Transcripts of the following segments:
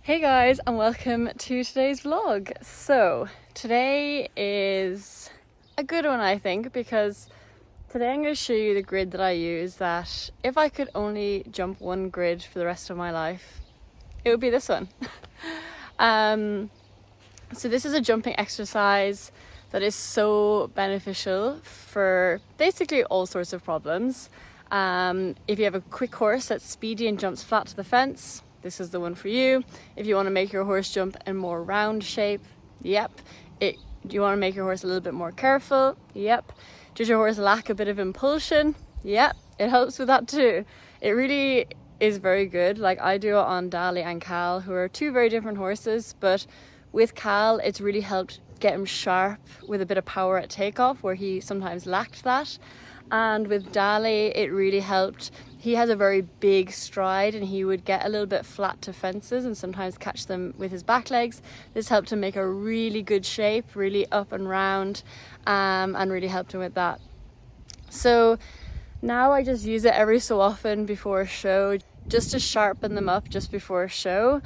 Hey guys, and welcome to today's vlog. So today is a good one, I think, because today I'm going to show you the grid that I use, that if I could only jump one grid for the rest of my life, it would be this one. So this is a jumping exercise that is so beneficial for basically all sorts of problems. If you have a quick horse that's speedy and jumps flat to the fence, this is the one for you. If you want to make your horse jump in more round shape, yep. Do you want to make your horse a little bit more careful? Yep. Does your horse lack a bit of impulsion? Yep, it helps with that too. It really is very good. Like, I do it on Dali and Cal, who are two very different horses, but with Cal, it's really helped get him sharp with a bit of power at takeoff, where he sometimes lacked that. And with Dali, it really helped. He has a very big stride and he would get a little bit flat to fences and sometimes catch them with his back legs. This helped him make a really good shape, really up and round, and really helped him with that. So now I just use it every so often before a show, just to sharpen them up just before a show,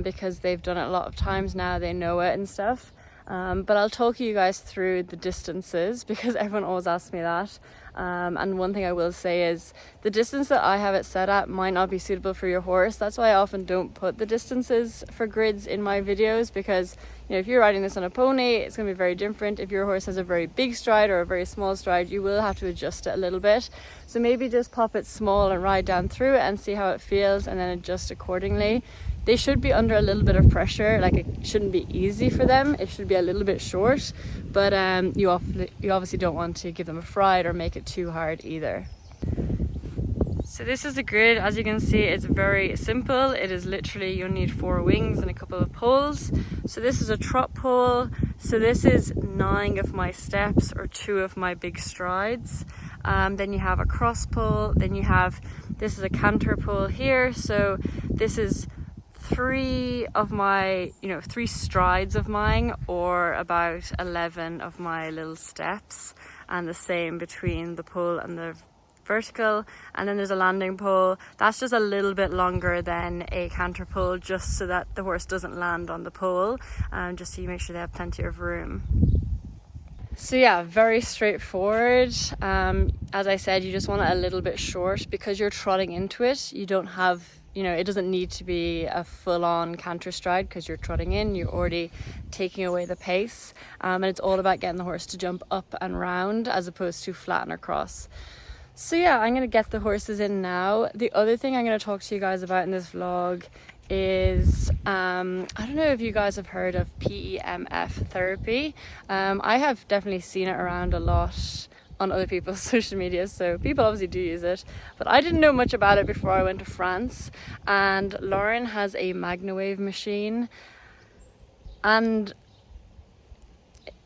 because they've done it a lot of times now, they know it and stuff. But I'll talk you guys through the distances, because everyone always asks me that. And one thing I will say is the distance that I have it set at might not be suitable for your horse. That's why I often don't put the distances for grids in my videos, because if you're riding this on a pony, it's going to be very different. If your horse has a very big stride or a very small stride, you will have to adjust it a little bit. So maybe just pop it small and ride down through it and see how it feels, and then adjust accordingly. They should be under a little bit of pressure. Like, it shouldn't be easy for them. It should be a little bit short, but you obviously don't want to give them a fright or make it too hard either. So this is the grid. As you can see, it's very simple. It is literally, you'll need 4 wings and a couple of poles. So this is a trot pole. So this is 9 of my steps, or 2 of my big strides. Then you have a cross pole. Then this is a canter pole here. So this is 3 of my, 3 strides of mine, or about 11 of my little steps, and the same between the pole and the vertical. And then there's a landing pole. That's just a little bit longer than a canter pole, just so that the horse doesn't land on the pole, just so you make sure they have plenty of room. So yeah, very straightforward. As I said, you just want it a little bit short, because you're trotting into it. You don't have, it doesn't need to be a full-on canter stride, because you're trotting in, you're already taking away the pace. And it's all about getting the horse to jump up and round, as opposed to flat and across. So yeah, I'm going to get the horses in now. The other thing I'm going to talk to you guys about in this vlog is, I don't know if you guys have heard of Pemf therapy. I have definitely seen it around a lot on other people's social media, so people obviously do use it, but I didn't know much about it before I went to France. And Lauren has a Magnawave machine, and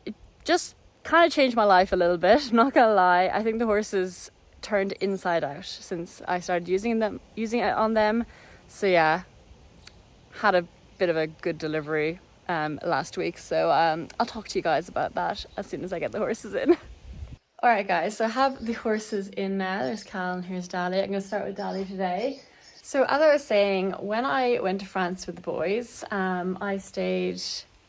it just kind of changed my life a little bit, not gonna lie. I think the horses turned inside out since I started using it on them. So yeah, had a bit of a good delivery last week, so I'll talk to you guys about that as soon as I get the horses in. Alright guys, so I have the horses in now. There's Cal and here's Dali. I'm going to start with Dali today. So as I was saying, when I went to France with the boys, I stayed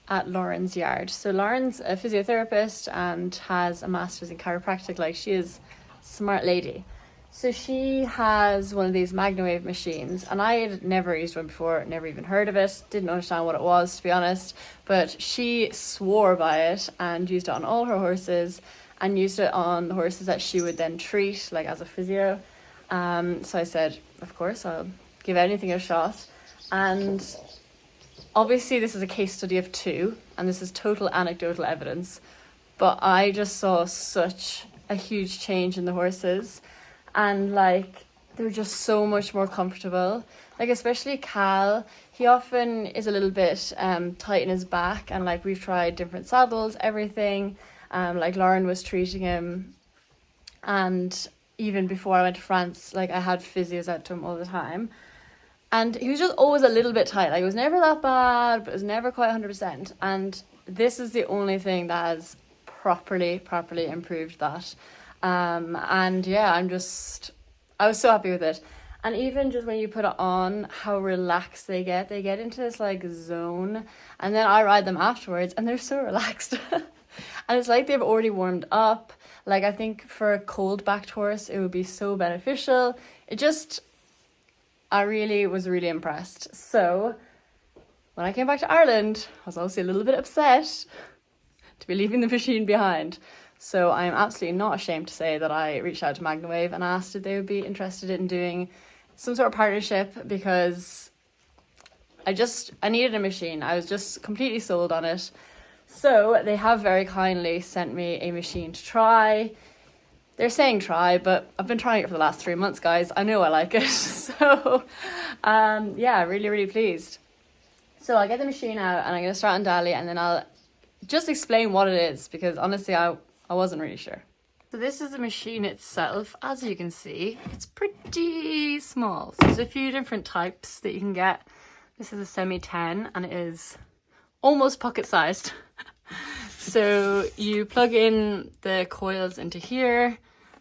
at Lauren's yard. So Lauren's a physiotherapist and has a master's in chiropractic. Like, she is a smart lady. So she has one of these Magnawave machines, and I had never used one before, never even heard of it, didn't understand what it was, to be honest, but she swore by it and used it on all her horses, and used it on the horses that she would then treat, like as a physio. So I said, of course, I'll give anything a shot. And obviously this is a case study of 2, and this is total anecdotal evidence, but I just saw such a huge change in the horses. And like, they're just so much more comfortable. Like, especially Cal, he often is a little bit tight in his back, and like, we've tried different saddles, everything. Like, Lauren was treating him, and even before I went to France, like, I had physios out to him all the time, and he was just always a little bit tight. Like, it was never that bad, but it was never quite 100%. And this is the only thing that has properly improved that. And yeah, I was so happy with it. And even just when you put it on, how relaxed they get into this like zone. And then I ride them afterwards and they're so relaxed. And it's like they've already warmed up. Like, I think for a cold backed horse, it would be so beneficial. I really was really impressed. So when I came back to Ireland, I was obviously a little bit upset to be leaving the machine behind. So I'm absolutely not ashamed to say that I reached out to Magnawave and asked if they would be interested in doing some sort of partnership, because I needed a machine. I was just completely sold on it. So they have very kindly sent me a machine to try. They're saying try, but I've been trying it for the last 3 months, guys. I know I like it. So yeah, really, really pleased. So I'll get the machine out and I'm going to start on Dali, and then I'll just explain what it is, because honestly, I wasn't really sure. So this is the machine itself. As you can see, it's pretty small. So there's a few different types that you can get. This is a semi 10 and it is almost pocket sized. So you plug in the coils into here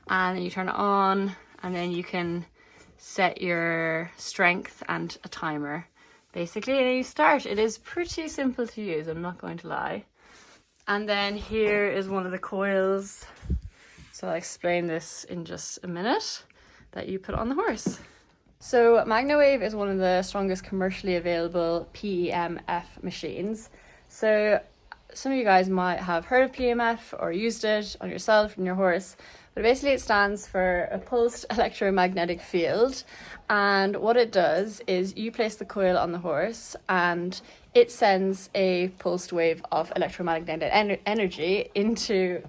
and then you turn it on, and then you can set your strength and a timer basically, and you start. It is pretty simple to use, I'm not going to lie. And then here is one of the coils. So I'll explain this in just a minute, that you put on the horse. So Magnawave is one of the strongest commercially available PEMF machines. So some of you guys might have heard of PEMF or used it on yourself and your horse, but basically it stands for a pulsed electromagnetic field. And what it does is you place the coil on the horse and it sends a pulsed wave of electromagnetic energy into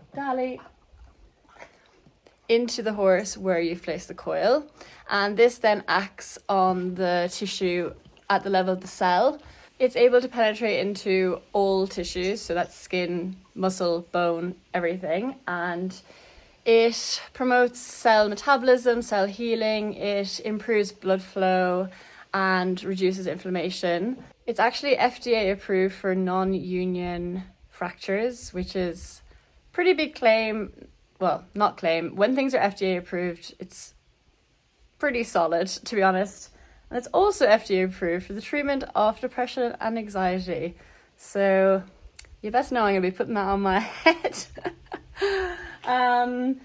the horse where you've placed the coil, and this then acts on the tissue at the level of the cell. It's able to penetrate into all tissues, so that's skin, muscle, bone, everything, and it promotes cell metabolism, cell healing, it improves blood flow and reduces inflammation. It's actually FDA approved for non-union fractures, which is pretty big claim. Well, not claim. When things are FDA approved, it's pretty solid, to be honest. And it's also FDA approved for the treatment of depression and anxiety. So you best know I'm going to be putting that on my head. And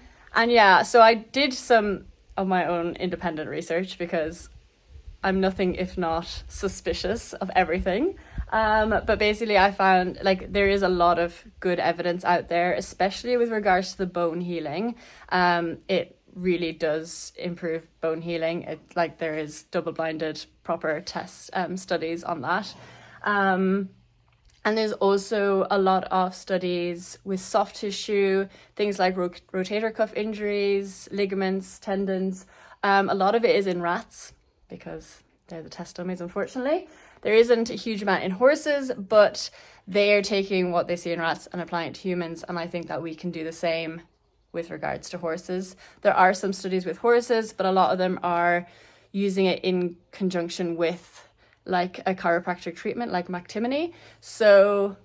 yeah, so I did some of my own independent research, because I'm nothing if not suspicious of everything. But basically I found like there is a lot of good evidence out there, especially with regards to the bone healing. It really does improve bone healing. There is double-blinded proper test studies on that. And there's also a lot of studies with soft tissue, things like rotator cuff injuries, ligaments, tendons. A lot of it is in rats, because they're the test dummies, unfortunately. There isn't a huge amount in horses, but they are taking what they see in rats and applying it to humans, and I think that we can do the same with regards to horses. There are some studies with horses, but a lot of them are using it in conjunction with like a chiropractic treatment like McTimony. So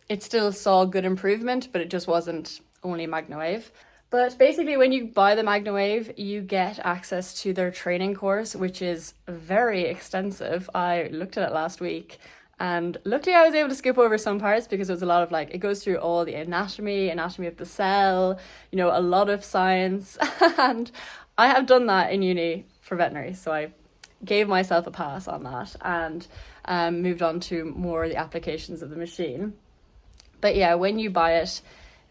it still saw good improvement, but it just wasn't only Magnawave. But basically when you buy the Magnawave, you get access to their training course, which is very extensive. I looked at it last week, and luckily I was able to skip over some parts, because it was a lot of it goes through all the anatomy of the cell, a lot of science. And I have done that in uni for veterinary, so I gave myself a pass on that and moved on to more the applications of the machine. But yeah, when you buy it,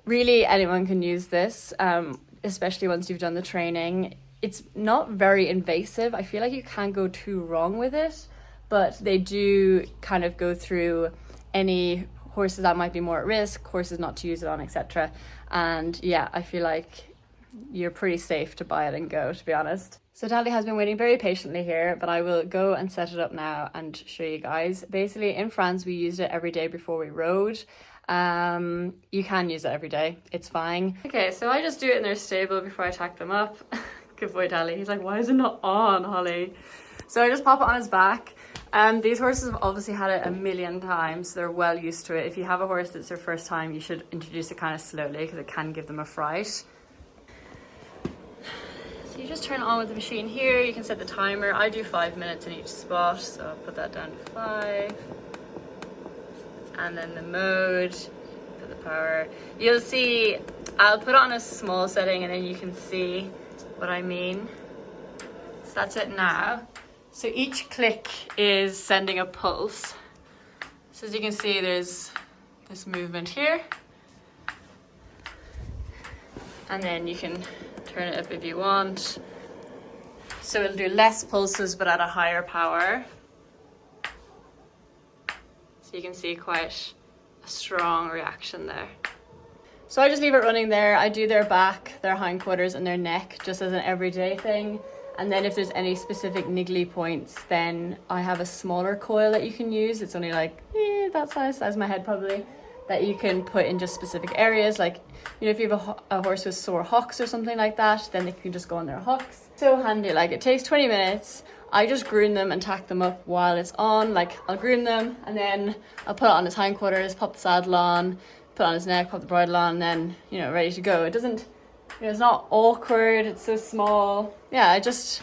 really anyone can use this, especially once you've done the training. It's not very invasive. I feel like you can't go too wrong with it, but they do kind of go through any horses that might be more at risk, horses not to use it on, etc. And yeah, I feel like you're pretty safe to buy it and go, to be honest. So Dali has been waiting very patiently here, but I will go and set it up now and show you guys. Basically in France, we used it every day before we rode. You can use it every day, it's fine. Okay, so I just do it in their stable before I tack them up. Good boy Dali, he's like, why is it not on, Holly? So I just pop it on his back. These horses have obviously had it a million times, so they're well used to it. If you have a horse that's their first time, you should introduce it kind of slowly, because it can give them a fright. So you just turn it on with the machine here. You can set the timer. I do 5 minutes in each spot, so I'll put that down to 5. And then the mode, put the power. You'll see, I'll put it on a small setting and then you can see what I mean. So that's it now. So each click is sending a pulse. So as you can see, there's this movement here. And then you can turn it up if you want. So it'll do less pulses but at a higher power. So you can see quite a strong reaction there. So I just leave it running there. I do their back, their hindquarters and their neck just as an everyday thing. And then if there's any specific niggly points, then I have a smaller coil that you can use. It's only like that size my head probably, that you can put in just specific areas. Like, you know, if you have a horse with sore hocks or something like that, then they can just go on their hocks. So handy. Like, it takes 20 minutes. I just groom them and tack them up while it's on. Like, I'll groom them and then I'll put it on his hindquarters, pop the saddle on, put it on his neck, pop the bridle on, and then, you know, ready to go. It doesn't, you know, it's not awkward. It's so small. Yeah, it just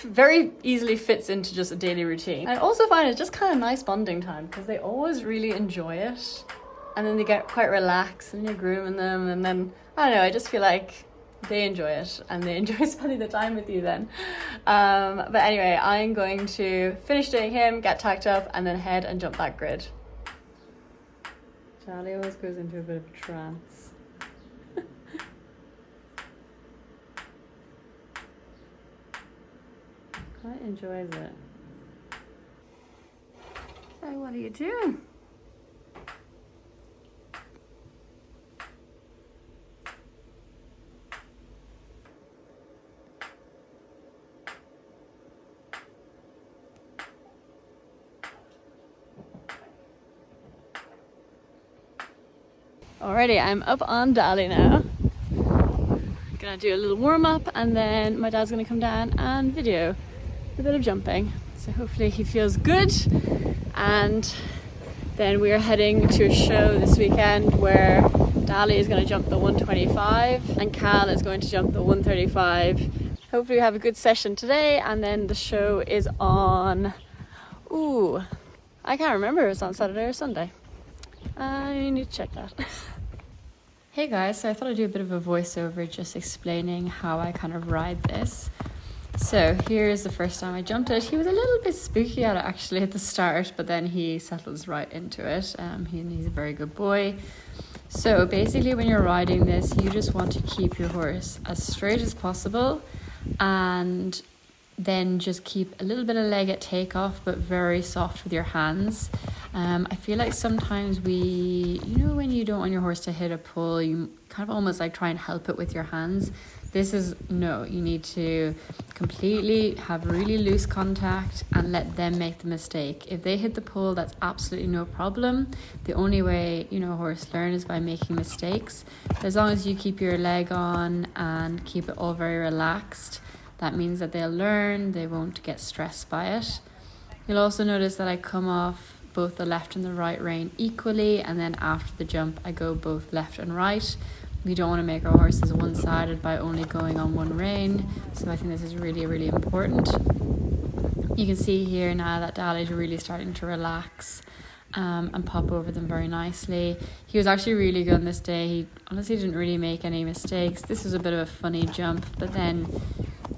very easily fits into just a daily routine. I also find it's just kind of nice bonding time because they always really enjoy it. And then they get quite relaxed and you're grooming them, and then, I don't know, I just feel like they enjoy it and they enjoy spending the time with you then. But anyway, I'm going to finish doing him, get tacked up, and then head and jump that grid. Charlie always goes into a bit of a trance. Quite enjoys it. So what are you doing? Alrighty, I'm up on Dolly now. Gonna do a little warm up and then my dad's gonna come down and video a bit of jumping. So hopefully he feels good. And then we're heading to a show this weekend where Dolly is gonna jump the 125 and Cal is going to jump the 135. Hopefully we have a good session today, and then the show is on, I can't remember if it's on Saturday or Sunday. I need to check that. Hey guys, so I thought I'd do a bit of a voiceover just explaining how I kind of ride this. So here's the first time I jumped it. He was a little bit spooky at it actually at the start, but then he settles right into it. He's a very good boy. So basically when you're riding this, you just want to keep your horse as straight as possible and then just keep a little bit of leg at takeoff, but very soft with your hands. I feel like sometimes when you don't want your horse to hit a pull, you kind of almost like try and help it with your hands. This is no, you need to completely have really loose contact and let them make the mistake. If they hit the pull, that's absolutely no problem. The only way, a horse learns is by making mistakes. But as long as you keep your leg on and keep it all very relaxed, that means that they'll learn, they won't get stressed by it. You'll also notice that I come off both the left and the right rein equally, and then after the jump I go both left and right. We don't want to make our horses one-sided by only going on one rein, so I think this is really, really important. You can see here now that Dolly's really starting to relax and pop over them very nicely. He was actually really good on this day. He honestly didn't really make any mistakes. This was a bit of a funny jump, but then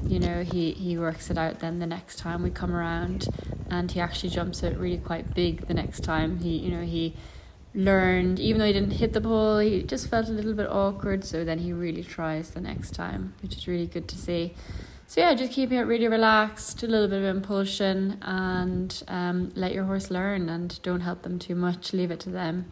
he works it out then the next time we come around, and he actually jumps it really quite big the next time. He learned, even though he didn't hit the pole, he just felt a little bit awkward, so then he really tries the next time, which is really good to see. So yeah, just keeping it really relaxed, a little bit of impulsion, and let your horse learn, and don't help them too much, leave it to them.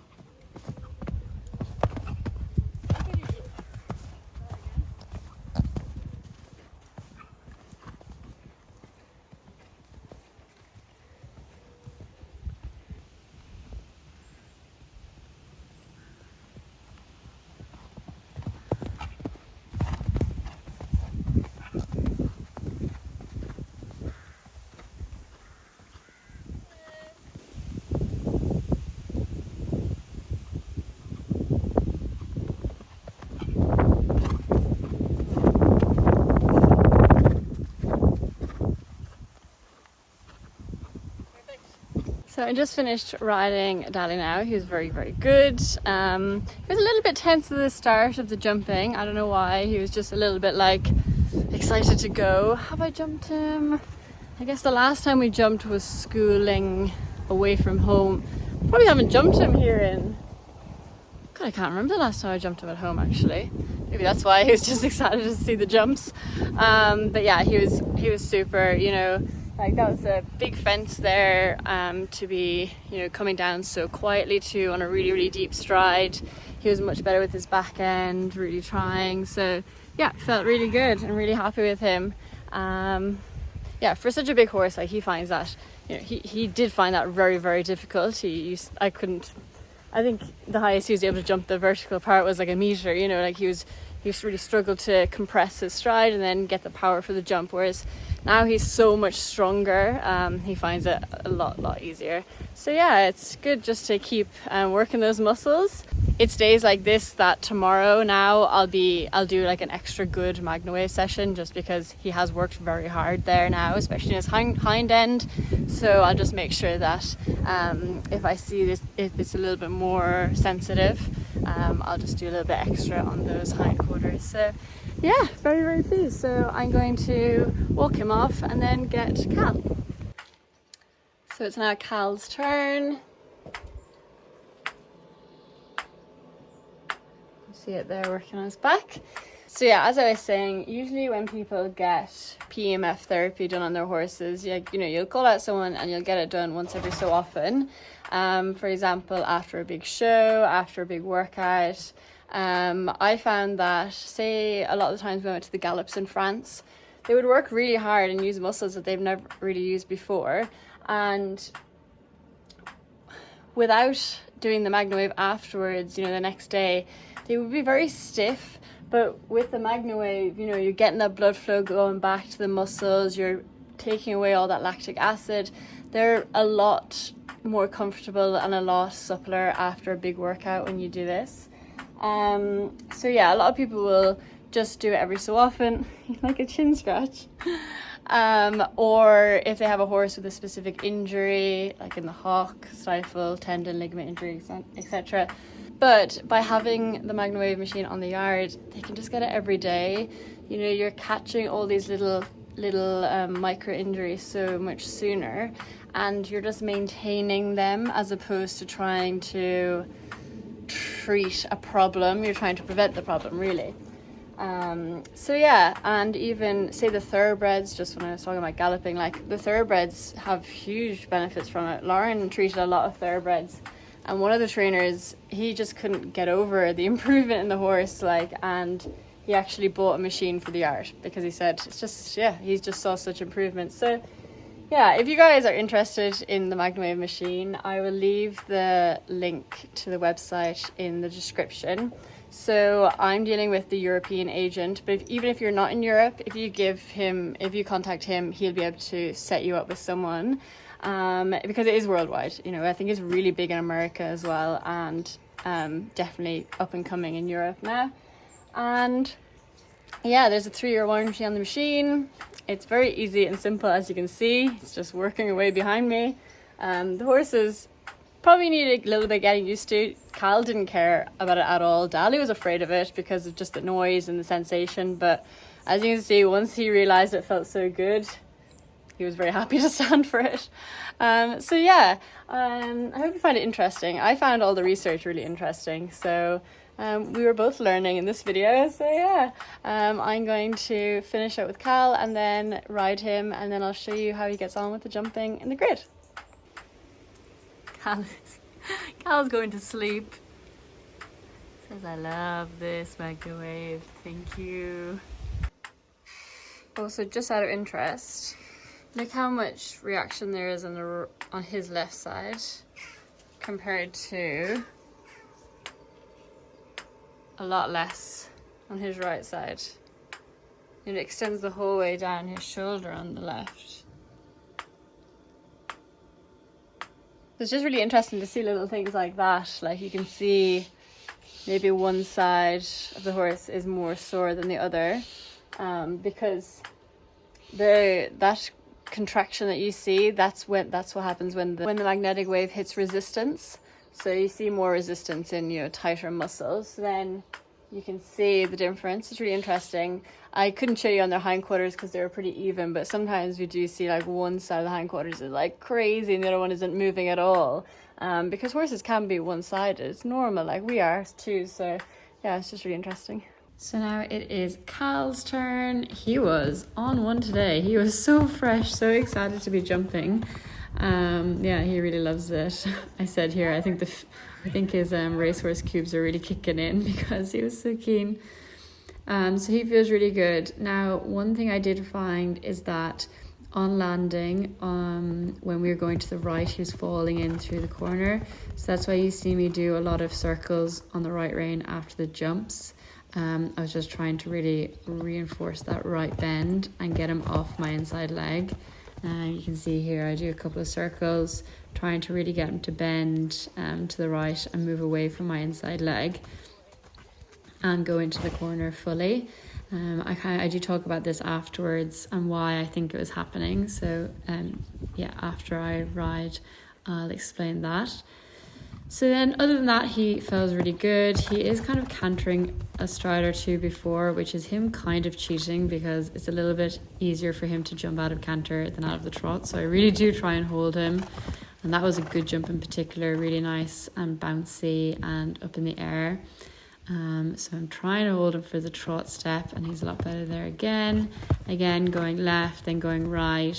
So I just finished riding Dali now. He was very, very good. He was a little bit tense at the start of the jumping. I don't know why. He was just a little bit like excited to go. Have I jumped him? I guess the last time we jumped was schooling away from home. Probably haven't jumped him here in... God, I can't remember the last time I jumped him at home actually. Maybe that's why he was just excited to see the jumps. But yeah, he was super, you know, like that was a big fence there to be, you know, coming down so quietly too on a really, really deep stride. He was much better with his back end, really trying. So yeah, felt really good and really happy with him. Yeah, for such a big horse, like he finds that, you know, he did find that very, very difficult. I think the highest he was able to jump the vertical part was like a meter, you know, like he really struggled to compress his stride and then get the power for the jump, whereas now he's so much stronger. He finds it a lot easier. So yeah, it's good just to keep working those muscles. It's days like this that tomorrow now I'll do like an extra good Magnawave session, just because he has worked very hard there now, especially in his hind end. So I'll just make sure that if I see this, if it's a little bit more sensitive, I'll just do a little bit extra on those hind quarters. So yeah, very, very pleased. So I'm going to walk him off and then get Cal. So it's now Cal's turn. See it there working on his back. So yeah, as I was saying, usually when people get PEMF therapy done on their horses, you know, you'll call out someone and you'll get it done once every so often. For example, after a big show, after a big workout. I found that, say, a lot of the times we went to the gallops in France, they would work really hard and use muscles that they've never really used before. And without doing the Magnawave afterwards, you know, the next day, they would be very stiff. But with the Magnawave, you know, you're getting that blood flow going back to the muscles, you're taking away all that lactic acid. They're a lot more comfortable and a lot suppler after a big workout when you do this. So yeah, a lot of people will just do it every so often, like a chin scratch. Or if they have a horse with a specific injury, like in the hock, stifle, tendon, ligament injury, etc. But by having the Magnawave machine on the yard, they can just get it every day. You know, you're catching all these little micro injuries so much sooner, and you're just maintaining them as opposed to trying to treat a problem. You're trying to prevent the problem, really. So yeah, and even say the thoroughbreds, just when I was talking about galloping, like the thoroughbreds have huge benefits from it. Lauren treated a lot of thoroughbreds, and one of the trainers, he just couldn't get over the improvement in the horse, like, and he actually bought a machine for the yard because he said it's just, yeah, he just saw such improvement. So yeah, if you guys are interested in the Magnawave machine, I will leave the link to the website in the description. So I'm dealing with the European agent, but even if you're not in Europe, if you contact him, he'll be able to set you up with someone, because it is worldwide. You know, I think it's really big in America as well, and definitely up and coming in Europe now. And yeah, there's a 3-year warranty on the machine. It's very easy and simple, as you can see. It's just working away behind me. The horses probably need a little bit getting used to. Cal didn't care about it at all. Dali was afraid of it because of just the noise and the sensation. But as you can see, once he realized it felt so good, he was very happy to stand for it. So yeah, I hope you find it interesting. I found all the research really interesting. So we were both learning in this video. So yeah, I'm going to finish up with Cal and then ride him, and then I'll show you how he gets on with the jumping in the grid. Cal's going to sleep. Says, I love this Magnawave, thank you. Also, just out of interest, look how much reaction there is on his left side compared to a lot less on his right side. It extends the whole way down his shoulder on the left. It's just really interesting to see little things like that. Like you can see maybe one side of the horse is more sore than the other, because that contraction that you see, that's what happens when the magnetic wave hits resistance. So you see more resistance in, you know, tighter muscles. So then you can see the difference. It's really interesting. I couldn't show you on their hindquarters because they were pretty even, but sometimes we do see like one side of the hindquarters is like crazy and the other one isn't moving at all. Because horses can be one-sided. It's normal, like we are too. So yeah, it's just really interesting. So now it is Cal's turn. He was on one today. He was so fresh, so excited to be jumping. Yeah, he really loves it. I said here, I think his racehorse cubes are really kicking in because he was so keen. So he feels really good. Now, one thing I did find is that on landing, when we were going to the right, he was falling in through the corner. So that's why you see me do a lot of circles on the right rein after the jumps. I was just trying to really reinforce that right bend and get him off my inside leg. You can see here I do a couple of circles, trying to really get him to bend to the right and move away from my inside leg and go into the corner fully. I do talk about this afterwards and why I think it was happening. So yeah, after I ride, I'll explain that. So then other than that, he feels really good. He is kind of cantering a stride or two before, which is him kind of cheating because it's a little bit easier for him to jump out of canter than out of the trot. So I really do try and hold him. And that was a good jump in particular, really nice and bouncy and up in the air. So I'm trying to hold him for the trot step and he's a lot better there again. Again, going left, then going right.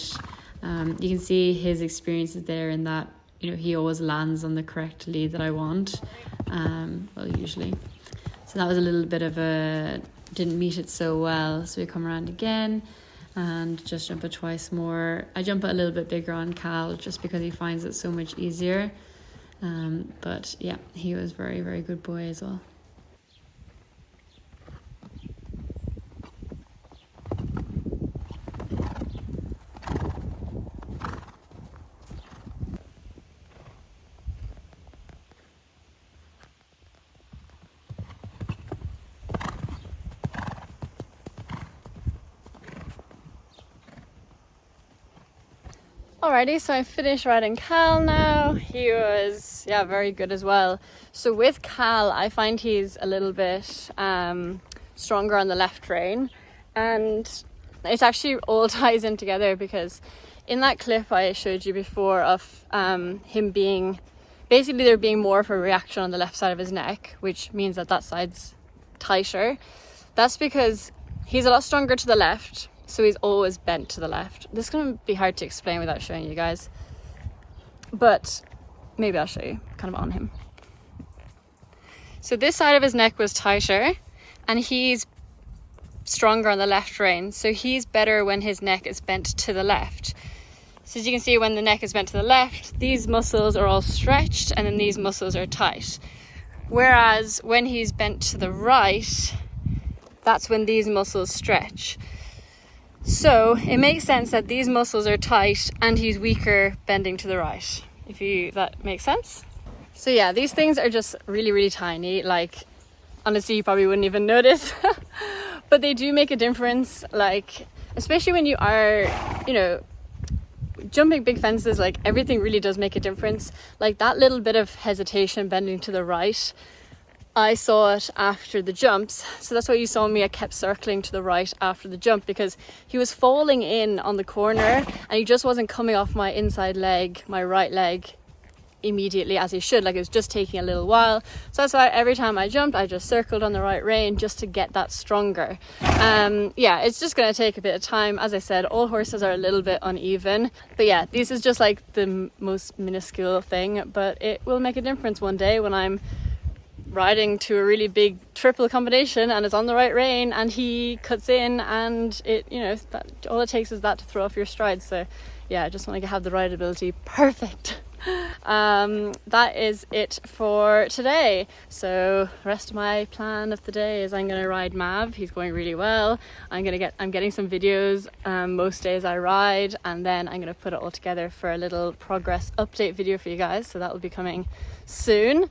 You can see his experiences there in that, you know, he always lands on the correct lead that I want, well, usually. So that was a little bit of didn't meet it so well. So we come around again and just jump it twice more. I jump it a little bit bigger on Cal just because he finds it so much easier. But yeah, he was very, very good boy as well. Alrighty, so I finished riding Cal now. He was, yeah, very good as well. So with Cal, I find he's a little bit stronger on the left rein. And it actually all ties in together because in that clip I showed you before of him being, basically there being more of a reaction on the left side of his neck, which means that side's tighter. That's because he's a lot stronger to the left. So he's always bent to the left. This is going to be hard to explain without showing you guys. But maybe I'll show you kind of on him. So this side of his neck was tighter and he's stronger on the left rein. So he's better when his neck is bent to the left. So as you can see, when the neck is bent to the left, these muscles are all stretched and then these muscles are tight. Whereas when he's bent to the right, that's when these muscles stretch. So it makes sense that these muscles are tight and he's weaker bending to the right, if that makes sense. So yeah, these things are just really, really tiny. Like, honestly, you probably wouldn't even notice, but they do make a difference. Like, especially when you are, you know, jumping big fences, like everything really does make a difference. Like that little bit of hesitation bending to the right, I saw it after the jumps. So that's why you saw me, I kept circling to the right after the jump because he was falling in on the corner and he just wasn't coming off my inside leg, my right leg, immediately as he should. Like it was just taking a little while. So that's why every time I jumped, I just circled on the right rein just to get that stronger. Yeah, it's just going to take a bit of time. As I said, all horses are a little bit uneven. But yeah, this is just like the most minuscule thing, but it will make a difference one day when I'm riding to a really big triple combination and it's on the right rein and he cuts in and it, you know, that all it takes is that to throw off your stride. So yeah, I just want to have the rideability perfect. That is it for today. So the rest of my plan of the day is I'm going to ride Mav. He's going really well. I'm getting some videos most days I ride, and then I'm going to put it all together for a little progress update video for you guys. So that will be coming soon.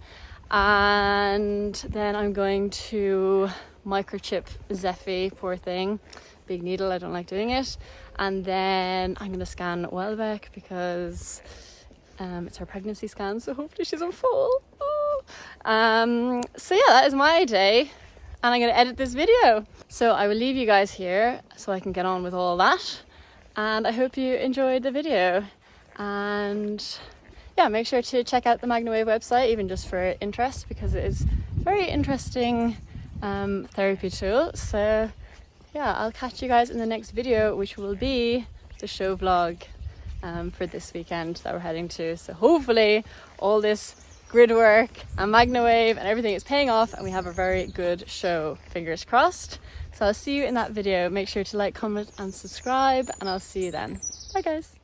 And then I'm going to microchip Zeffy, poor thing, big needle, I don't like doing it. And then I'm gonna scan Welbeck because it's her pregnancy scan, so hopefully she's on FOAL. So yeah, that is my day, and I'm gonna edit this video. So I will leave you guys here so I can get on with all that, and I hope you enjoyed the video. And yeah, make sure to check out the Magnawave website, even just for interest, because it is a very interesting therapy tool. So yeah, I'll catch you guys in the next video, which will be the show vlog for this weekend that we're heading to. So hopefully all this grid work and Magnawave and everything is paying off and we have a very good show, fingers crossed. So I'll see you in that video. Make sure to like, comment and subscribe, and I'll see you then. Bye guys.